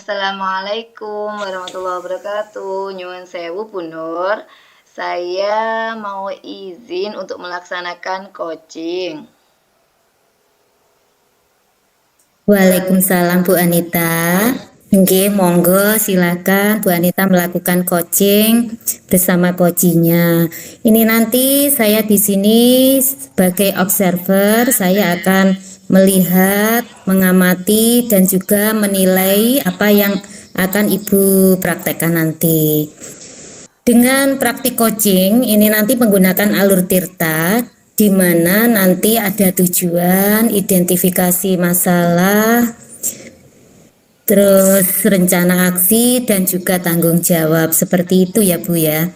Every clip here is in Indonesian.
Assalamualaikum warahmatullahi wabarakatuh. Nyuwun sewu Bu Nur. Saya mau izin untuk melaksanakan coaching. Waalaikumsalam Bu Anita. Nggih, monggo silakan Bu Anita melakukan coaching bersama coachingnya. Ini nanti saya di sini sebagai observer, saya akan melihat, mengamati dan juga menilai apa yang akan Ibu praktekkan nanti. Dengan praktik coaching ini nanti menggunakan alur tirta, di mana nanti ada tujuan, identifikasi masalah, terus rencana aksi dan juga tanggung jawab. Seperti itu ya Bu ya.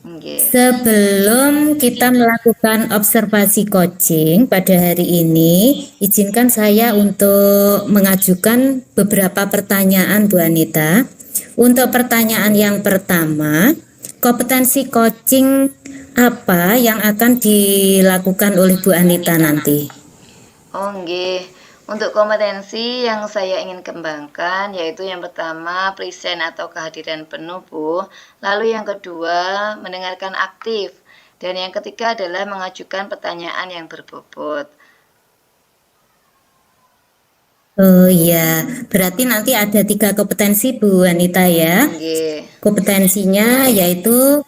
Nggih. Sebelum kita melakukan observasi coaching pada hari ini, izinkan saya untuk mengajukan beberapa pertanyaan Bu Anita. Untuk pertanyaan yang pertama, kompetensi coaching apa yang akan dilakukan oleh Bu Anita nanti? Oh nggih. Untuk kompetensi yang saya ingin kembangkan yaitu yang pertama present atau kehadiran penuh Bu. Lalu yang kedua mendengarkan aktif. Dan yang ketiga adalah mengajukan pertanyaan yang berbobot. Oh iya, berarti nanti ada 3 kompetensi Bu Anita ya. Nggih. Kompetensinya yaitu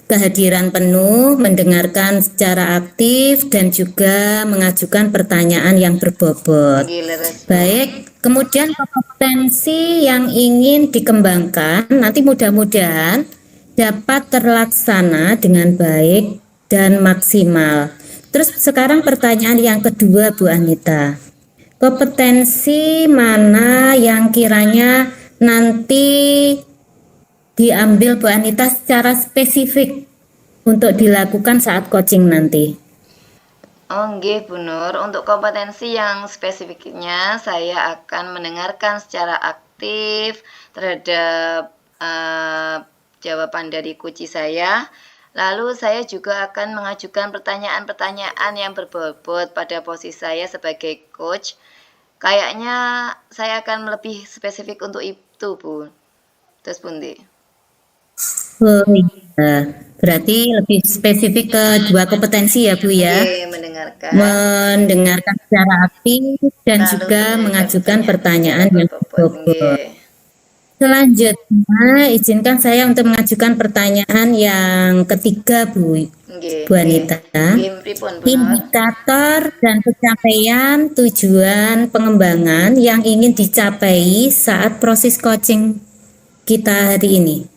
kehadiran penuh, mendengarkan secara aktif, dan juga mengajukan pertanyaan yang berbobot. Nggih leres Bu. Baik, kemudian kompetensi yang ingin dikembangkan nanti mudah-mudahan dapat terlaksana dengan baik dan maksimal. Terus sekarang pertanyaan yang kedua Bu Anita. Kompetensi mana yang kiranya nanti diambil Bu Anita secara spesifik untuk dilakukan saat coaching nanti? Oh nggih Bu Nur, untuk kompetensi yang spesifiknya saya akan mendengarkan secara aktif terhadap jawaban dari coach saya. Lalu saya juga akan mengajukan pertanyaan-pertanyaan yang berbobot pada posisi saya sebagai coach. Kayaknya saya akan lebih spesifik untuk itu Bu. Terus pundi? Oh iya, berarti lebih spesifik ke 2 kompetensi ya Bu ya. Nggih, mendengarkan. Mendengarkan secara aktif dan Lalu juga mengajukan pertanyaan pertanyaan yang berbobot. berbobot. Nggih. Selanjutnya, izinkan saya untuk mengajukan pertanyaan yang ketiga Bu Nggih, Anita. nggih pripun Bu Nur? Indikator dan pencapaian tujuan pengembangan yang ingin dicapai saat proses coaching kita hari ini.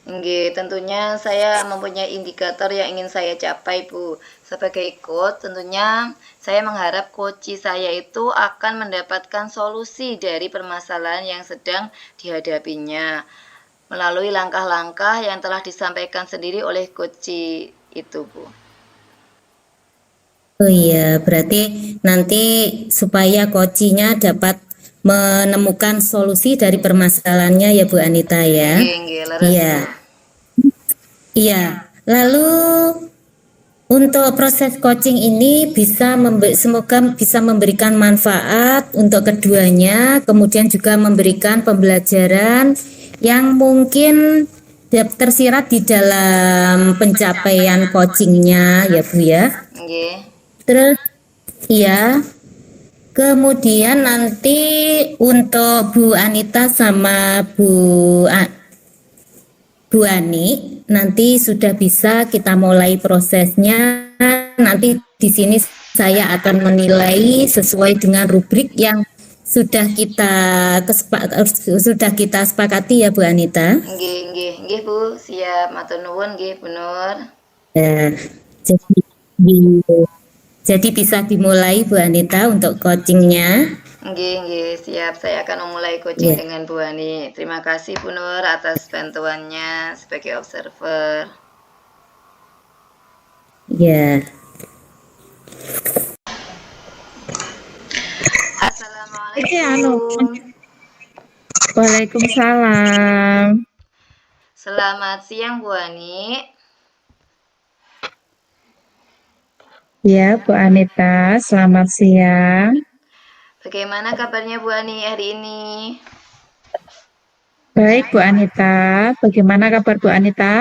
Nggih, tentunya saya mempunyai indikator yang ingin saya capai, Bu. Sebagai coach, tentunya saya mengharap coach saya itu akan mendapatkan solusi dari permasalahan yang sedang dihadapinya melalui langkah-langkah yang telah disampaikan sendiri oleh coach itu, Bu. Oh iya, berarti nanti supaya coachnya dapat menemukan solusi dari permasalahannya ya Bu Anita ya. Nggih, leres, Iya. Bu. Iya. Lalu untuk proses coaching ini semoga bisa memberikan manfaat untuk keduanya, kemudian juga memberikan pembelajaran yang mungkin tersirat di dalam pencapaian coachingnya ya Bu ya. Nggih. Terus ya, kemudian nanti untuk Bu Anita sama Bu Ani nanti sudah bisa kita mulai prosesnya. Nanti di sini saya akan menilai sesuai dengan rubrik yang sudah kita sepakati ya Bu Anita. Nggih Bu, siap matur nuwun nggih Bu Nur. Ya, jadi bisa dimulai Bu Anita untuk coachingnya. Nggih, siap. Saya akan memulai coaching dengan Bu Ani. Terima kasih Bu Nur atas bantuannya sebagai observer. Ya. Assalamualaikum. Waalaikumsalam. Selamat siang Bu Ani. Ya, Bu Anita, selamat siang. Bagaimana kabarnya Bu Ani hari ini? Baik, Bu Anita. Bagaimana kabar Bu Anita?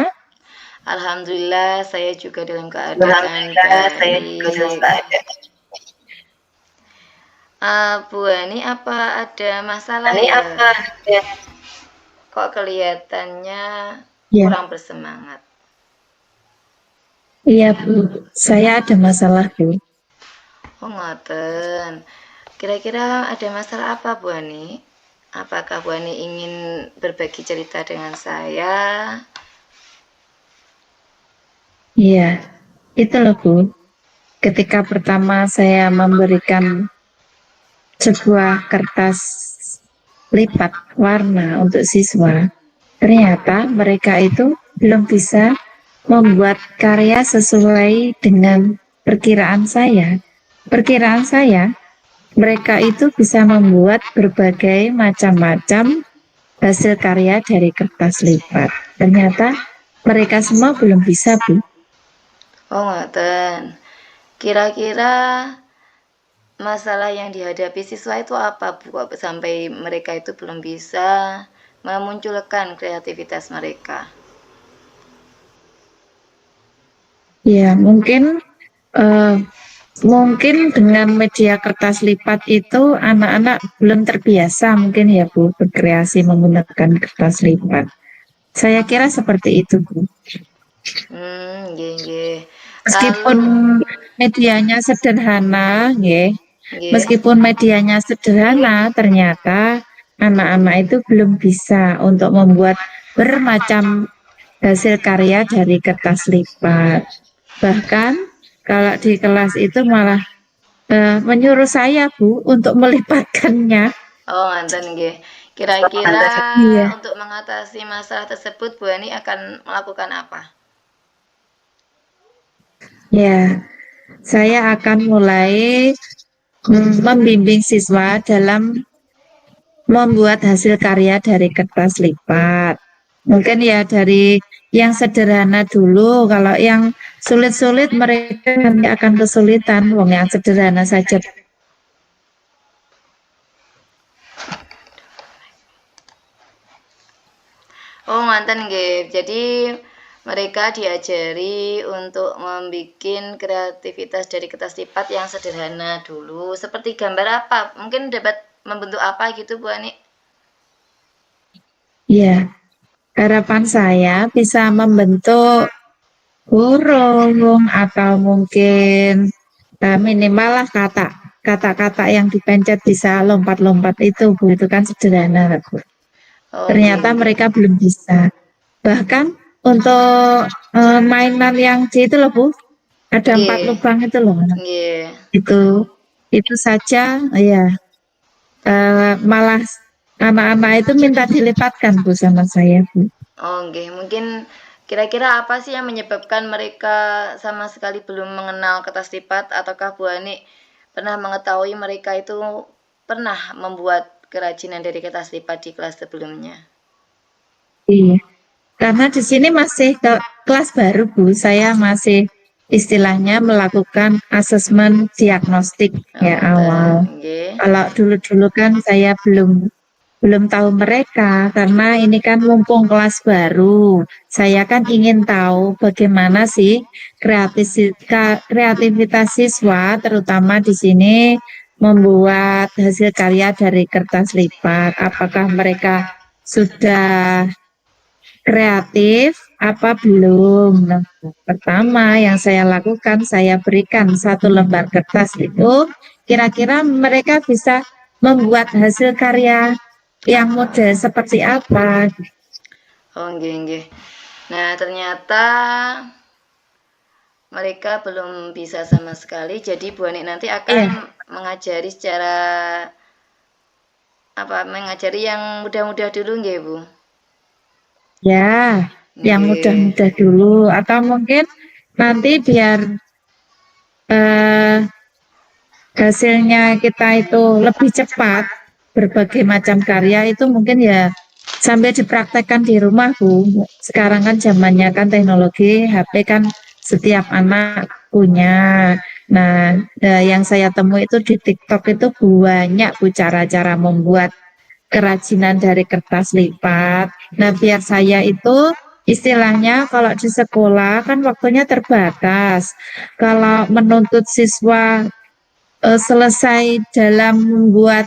Alhamdulillah saya juga dalam keadaan baik. Bu Ani, apa ada masalah ya? Kok kelihatannya Ya, kurang bersemangat? iya Bu. Saya ada masalah Bu. Oh, ngoten. Kira-kira ada masalah apa, Bu Ani? Apakah Bu Ani ingin berbagi cerita dengan saya? Iya, itu loh Bu. Ketika pertama saya memberikan sebuah kertas lipat warna untuk siswa, ternyata mereka itu belum bisa membuat karya sesuai dengan perkiraan saya. Perkiraan saya, mereka itu bisa membuat berbagai macam-macam hasil karya dari kertas lipat. Ternyata mereka semua belum bisa, Bu. Oh, ngoten. Kira-kira masalah yang dihadapi siswa itu apa, Bu? Kok sampai mereka itu belum bisa memunculkan kreativitas mereka? Ya, mungkin dengan media kertas lipat itu anak-anak belum terbiasa mungkin ya Bu berkreasi menggunakan kertas lipat. Saya kira seperti itu Bu. Nggih, nggih. Meskipun Lalu, medianya sederhana, nggih. nggih. Meskipun medianya sederhana, ternyata anak-anak itu belum bisa untuk membuat bermacam hasil karya dari kertas lipat. Bahkan kalau di kelas itu malah menyuruh saya Bu untuk melipatkannya. Oh, ngoten nggih. Kira-kira Iya. untuk mengatasi masalah tersebut Bu Ani akan melakukan apa? Ya, saya akan mulai membimbing siswa dalam membuat hasil karya dari kertas lipat. Mungkin ya dari yang sederhana dulu, kalau yang sulit-sulit mereka nanti akan kesulitan, wong yang sederhana saja. Oh, ngoten nggih. Jadi mereka diajari untuk membuat kreativitas dari kertas lipat yang sederhana dulu. Seperti gambar apa? Mungkin dapat membentuk apa gitu Bu Ani? Ya, harapan saya bisa membentuk burung atau mungkin minimal lah kata-kata yang dipencet bisa lompat-lompat itu Bu, itu kan sederhana Bu. Oh, nggih, Ternyata nggih. mereka belum bisa. Bahkan untuk mainan yang di itu loh Bu, ada 4 Nggih, lubang itu loh. nggih. Itu saja ya malah anak-anak itu minta dilipatkan Bu sama saya Bu. Oh, nggih. Mungkin kira-kira apa sih yang menyebabkan mereka sama sekali belum mengenal kertas lipat ataukah Bu Ani pernah mengetahui mereka itu pernah membuat kerajinan dari kertas lipat di kelas sebelumnya? Iya. Karena di sini masih kelas baru Bu, saya masih istilahnya melakukan asesmen diagnostik Oh, ya awal. ngoten, nggih. Kalau dulu-dulu kan saya belum tahu mereka karena ini kan mumpung kelas baru. Saya kan ingin tahu bagaimana sih kreativitas siswa terutama di sini membuat hasil karya dari kertas lipat. Apakah mereka sudah kreatif apa belum? Nah, pertama yang saya lakukan, saya berikan 1 lembar kertas itu, kira-kira mereka bisa membuat hasil karya yang model seperti apa? Oh, nggih, nggih. Nah, ternyata mereka belum bisa sama sekali. Jadi Bu Ani nanti akan Iya, mengajari secara apa? Mengajari yang mudah-mudah dulu nggih, Bu? ya, yang Nggih. mudah-mudah dulu, atau mungkin nanti biar eh, hasilnya kita itu lebih cepat, berbagai macam karya itu mungkin ya sambil dipraktekkan di rumah Bu. Sekarang kan zamannya kan teknologi, HP kan setiap anak punya. Nah, yang saya temui itu di TikTok itu banyak Bu cara-cara membuat kerajinan dari kertas lipat. Nah, biar saya itu istilahnya kalau di sekolah kan waktunya terbatas. Kalau menuntut siswa selesai dalam membuat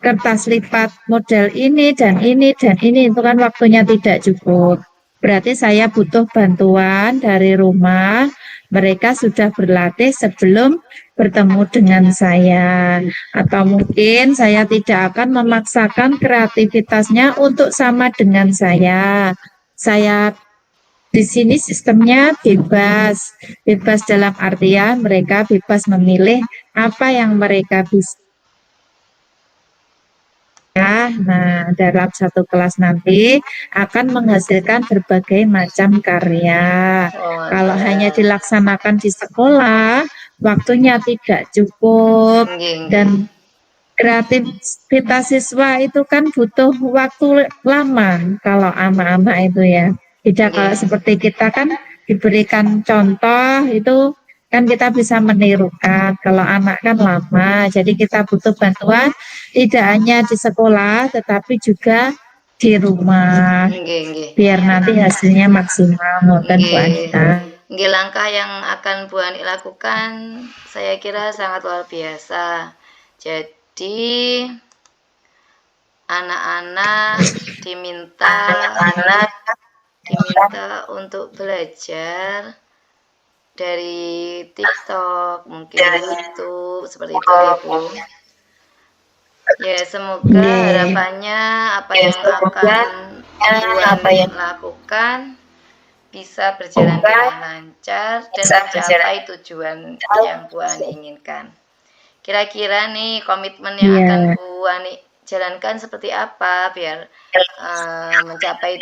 kertas lipat model ini dan ini dan ini itu kan waktunya tidak cukup. Berarti saya butuh bantuan dari rumah. Mereka sudah berlatih sebelum bertemu dengan saya. Atau mungkin saya tidak akan memaksakan kreativitasnya untuk sama dengan saya. Saya di sini sistemnya bebas. Bebas dalam artian mereka bebas memilih apa yang mereka bisa. Nah, dalam satu kelas nanti akan menghasilkan berbagai macam karya. Oh, Kalau hanya mantap. dilaksanakan di sekolah, waktunya tidak cukup Nggih, nggih. dan kreativitas siswa itu kan butuh waktu lama kalau anak-anak itu ya. Tidak kalau Nggih. seperti kita kan diberikan contoh itu kan kita bisa menirukan. Kalau anak kan lama, jadi kita butuh bantuan tidak hanya di sekolah tetapi juga di rumah Nggih, nggih. biar nanti hasilnya maksimal dan Bu Nggih. Anita. Nggih, langkah yang akan Bu Ani lakukan saya kira sangat luar biasa. Jadi anak-anak diminta untuk belajar dari TikTok, mungkin YouTube, seperti itu ya Bu. Ya, semoga Nggih. harapannya apa yang akan Bu Ani lakukan bisa berjalan dengan lancar dan mencapai tujuan yang Bu Ani inginkan. Kira-kira nih komitmen yang akan Bu Ani jalankan seperti apa biar mencapai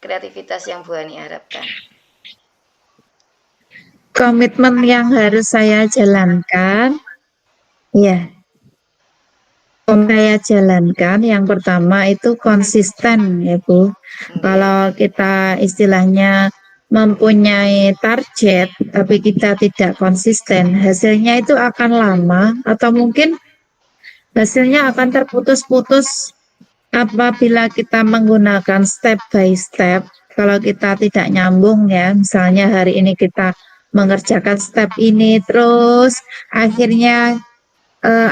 kreativitas yang Bu Ani harapkan? Komitmen yang harus saya jalankan, ya, saya jalankan yang pertama itu konsisten ya Bu. Kalau kita istilahnya mempunyai target tapi kita tidak konsisten, hasilnya itu akan lama atau mungkin hasilnya akan terputus-putus apabila kita menggunakan step by step. Kalau kita tidak nyambung ya, misalnya hari ini kita mengerjakan step ini terus akhirnya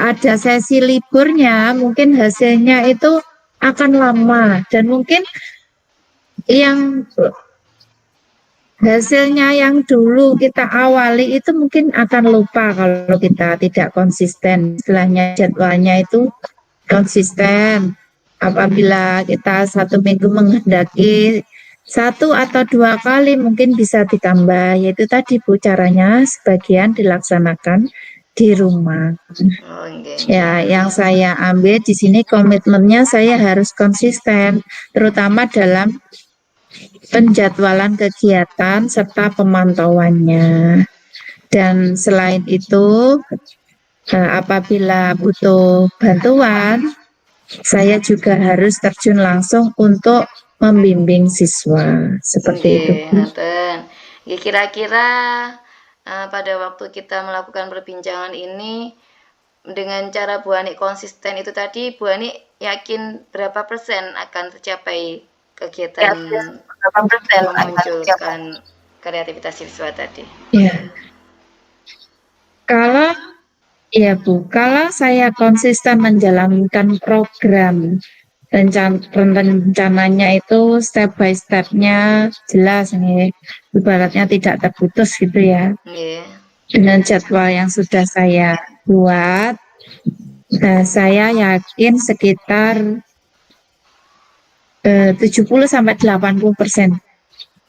ada sesi liburnya, mungkin hasilnya itu akan lama dan mungkin yang hasilnya yang dulu kita awali itu mungkin akan lupa kalau kita tidak konsisten. Istilahnya jadwalnya itu konsisten. Apabila kita 1 minggu menghendaki 1 atau 2 kali mungkin bisa ditambah, yaitu tadi Bu caranya sebagian dilaksanakan di rumah. Oh, nggih. Ya, yang saya ambil di sini komitmennya saya harus konsisten, terutama dalam penjadwalan kegiatan serta pemantauannya. Dan selain itu, apabila butuh bantuan, saya juga harus terjun langsung untuk membimbing siswa. Seperti itu. Ngoten. Nggih, kira-kira pada waktu kita melakukan perbincangan ini dengan cara Bu Ani konsisten itu tadi, Bu Ani yakin berapa persen akan tercapai kegiatan memunculkan kreativitas siswa tadi? Ya. Kalau saya konsisten menjalankan program rencananya itu step by stepnya jelas nih, ibaratnya tidak terputus gitu ya. Nggih. Dengan jadwal yang sudah saya buat, saya yakin sekitar 70-80%.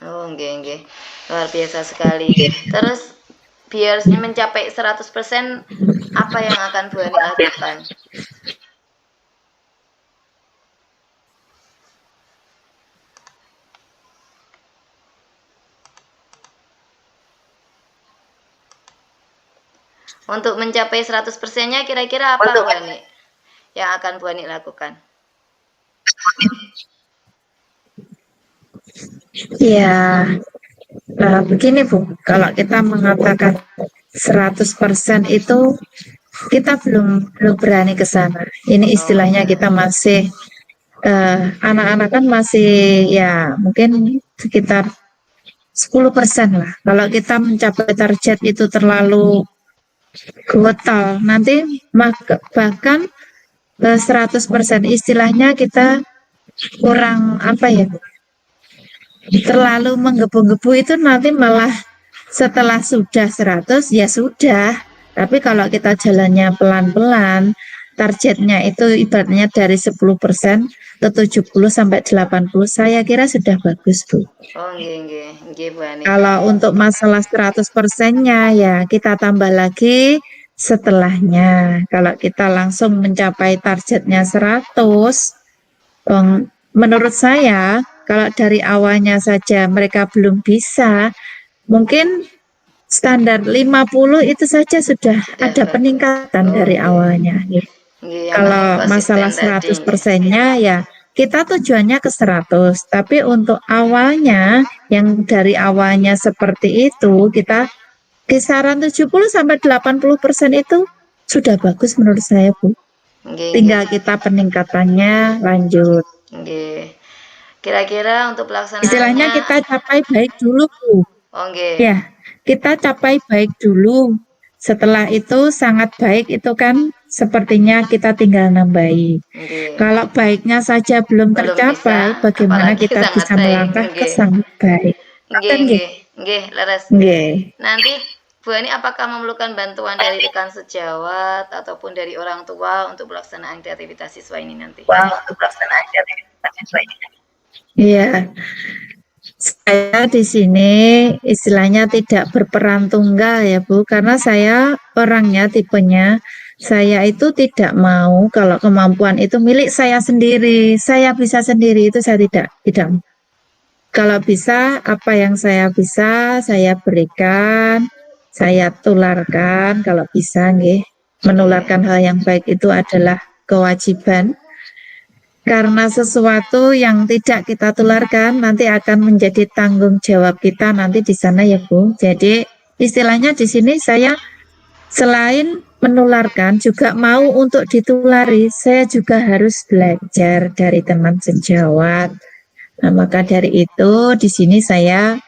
Oh, nggih. Luar biasa sekali. Terus biar mencapai 100% apa yang akan Bu Ani lakukan? Untuk mencapai 100%-nya kira-kira apa Bu Ani yang akan Bu Ani lakukan? Ya, begini Bu, kalau kita mengatakan 100% itu kita belum berani ke sana. Ini istilahnya kita masih anak-anak kan masih ya mungkin sekitar 10% lah. Kalau kita mencapai target itu terlalu brutal, nanti bahkan 100% istilahnya kita kurang apa ya, terlalu menggebu-gebu itu nanti malah setelah sudah 100 ya sudah. Tapi kalau kita jalannya pelan-pelan, targetnya itu ibaratnya dari 10% ke 70 sampai 80, saya kira sudah bagus, Bu. Oh, nggih Bu Anita. Kalau untuk masalah 100%-nya ya kita tambah lagi setelahnya. Kalau kita langsung mencapai targetnya 100, menurut saya kalau dari awalnya saja mereka belum bisa, mungkin standar 50 itu saja sudah ada peningkatan dari awalnya. Nggih, yang Kalau penting masalah konsisten tadi. 100%-nya ya kita tujuannya ke 100, tapi untuk awalnya yang dari awalnya seperti itu kita kisaran 70 sampai 80% itu sudah bagus menurut saya, Bu. Tinggal kita peningkatannya lanjut. Nggih. Kira-kira untuk pelaksanaannya Istilahnya kita capai baik dulu, Bu. Oh, nggih. Ya, kita capai baik dulu. Setelah itu sangat baik itu kan sepertinya kita tinggal nambahi. Nggih. Kalau baiknya saja belum tercapai, bisa, bagaimana apalagi kita sangat bisa baik. melangkah ke Nggih. sangat baik? Nggih, Nggih. nggih, leres. Nggih. Nanti Bu Ani apakah memerlukan bantuan dari rekan sejawat ataupun dari orang tua untuk pelaksanaan kreativitas siswa ini nanti? Iya, saya di sini istilahnya tidak berperan tunggal ya Bu, karena saya orangnya tipenya saya itu tidak mau kalau kemampuan itu milik saya sendiri, saya bisa sendiri itu saya tidak. Kalau bisa apa yang saya bisa saya berikan, saya tularkan kalau bisa nggih. Menularkan hal yang baik itu adalah kewajiban. Karena sesuatu yang tidak kita tularkan nanti akan menjadi tanggung jawab kita nanti di sana ya Bu. Jadi istilahnya di sini saya selain menularkan juga mau untuk ditulari, saya juga harus belajar dari teman sejawat. Nah, maka dari itu di sini saya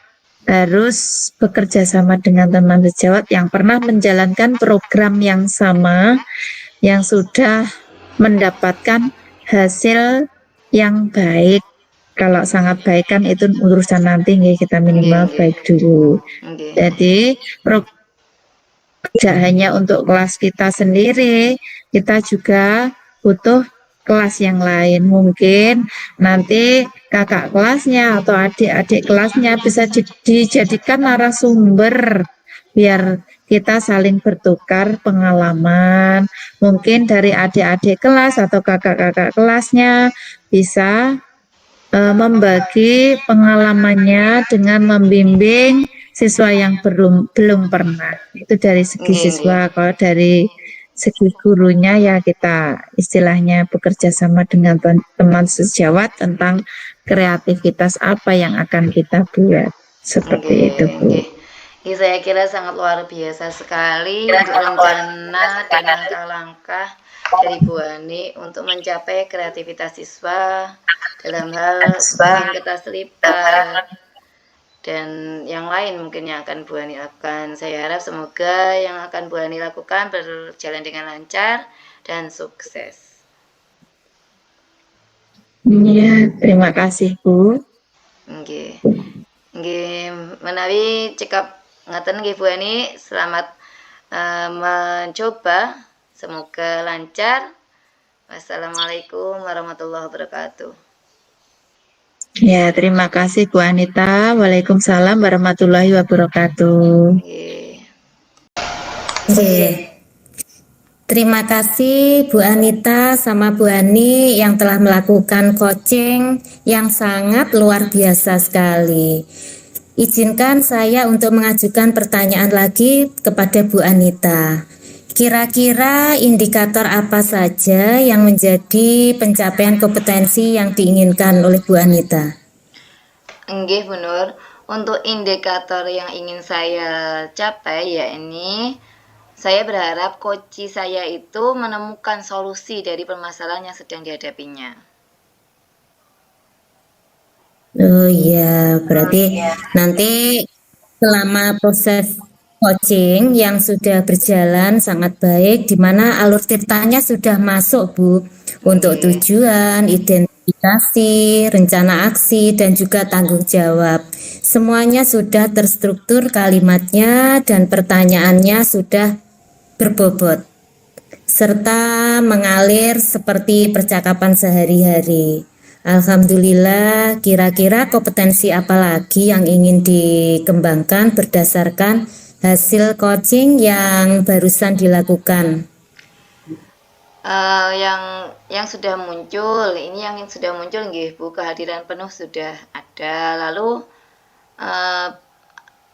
harus bekerja sama dengan teman sejawat yang pernah menjalankan program yang sama, yang sudah mendapatkan hasil yang baik. Kalau sangat baik kan itu urusan nanti kita minimal baik dulu. Jadi tidak hanya untuk kelas kita sendiri, kita juga butuh kelas yang lain. Mungkin nanti kakak kelasnya atau adik-adik kelasnya bisa dijadikan narasumber biar kita saling bertukar pengalaman. Mungkin dari adik-adik kelas atau kakak-kakak kelasnya bisa membagi pengalamannya dengan membimbing siswa yang belum pernah. Itu dari segi siswa. Kalau dari segi gurunya ya kita istilahnya bekerja sama dengan teman sejawat tentang kreativitas apa yang akan kita buat. Seperti itu, Bu. Saya kira sangat luar biasa sekali rencana dan langkah-langkah dari Bu Ani untuk mencapai kreativitas siswa dalam hal bikin kertas lipat dan yang lain mungkin yang akan Bu Ani lakukan. Saya harap semoga yang akan Bu Ani lakukan berjalan dengan lancar dan sukses. Iya, terima kasih Bu. Nggih. Menawi cekap ngaten nggih Bu Ani, selamat mencoba. Semoga lancar. Wassalamualaikum warahmatullahi wabarakatuh. Ya, terima kasih Bu Anita. Waalaikumsalam warahmatullahi wabarakatuh. Terima kasih Bu Anita sama Bu Ani yang telah melakukan coaching yang sangat luar biasa sekali. Izinkan saya untuk mengajukan pertanyaan lagi kepada Bu Anita. Kira-kira indikator apa saja yang menjadi pencapaian kompetensi yang diinginkan oleh Bu Anita? Nggih, Bu Nur. Untuk indikator yang ingin saya capai ya ini Saya berharap coach saya itu menemukan solusi dari permasalahan yang sedang dihadapinya. Oh iya, berarti nanti selama proses coaching yang sudah berjalan sangat baik, di mana alur ceritanya sudah masuk, Bu, untuk Oke. tujuan, identifikasi, rencana aksi, dan juga tanggung jawab. Semuanya sudah terstruktur kalimatnya dan pertanyaannya sudah berbobot, serta mengalir seperti percakapan sehari-hari. Alhamdulillah, kira-kira kompetensi apa lagi yang ingin dikembangkan berdasarkan hasil coaching yang barusan dilakukan? Yang sudah muncul, ini yang sudah muncul nggih Bu, kehadiran penuh sudah ada. Lalu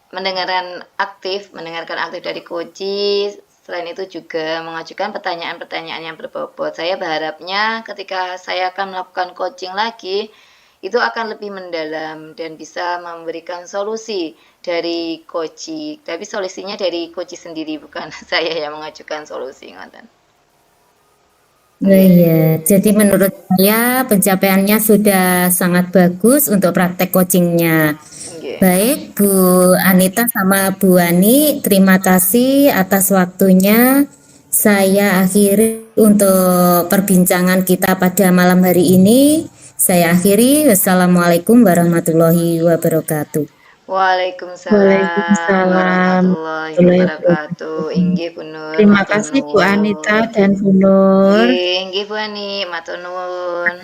mendengarkan aktif dari coach. Selain itu juga mengajukan pertanyaan-pertanyaan yang berbobot. Saya berharapnya ketika saya akan melakukan coaching lagi, itu akan lebih mendalam dan bisa memberikan solusi dari coach. Tapi solusinya dari coach sendiri, bukan saya yang mengajukan solusi, ngoten. Nah, iya, jadi menurut saya pencapaiannya sudah sangat bagus untuk praktek coachingnya. Nggih. Baik, Bu Anita sama Bu Ani, terima kasih atas waktunya. Saya akhiri untuk perbincangan kita pada malam hari ini. Saya akhiri. Wassalamualaikum warahmatullahi wabarakatuh. Waalaikumsalam Waalaikumsalam warahmatullahi warahmatullahi wabarakatuh. wabarakatuh. Inggih Bu Nur, Terima matur kasih Bu Anita nuwun. dan Bu Nur. Inggih Bu Ani, matur nuwun.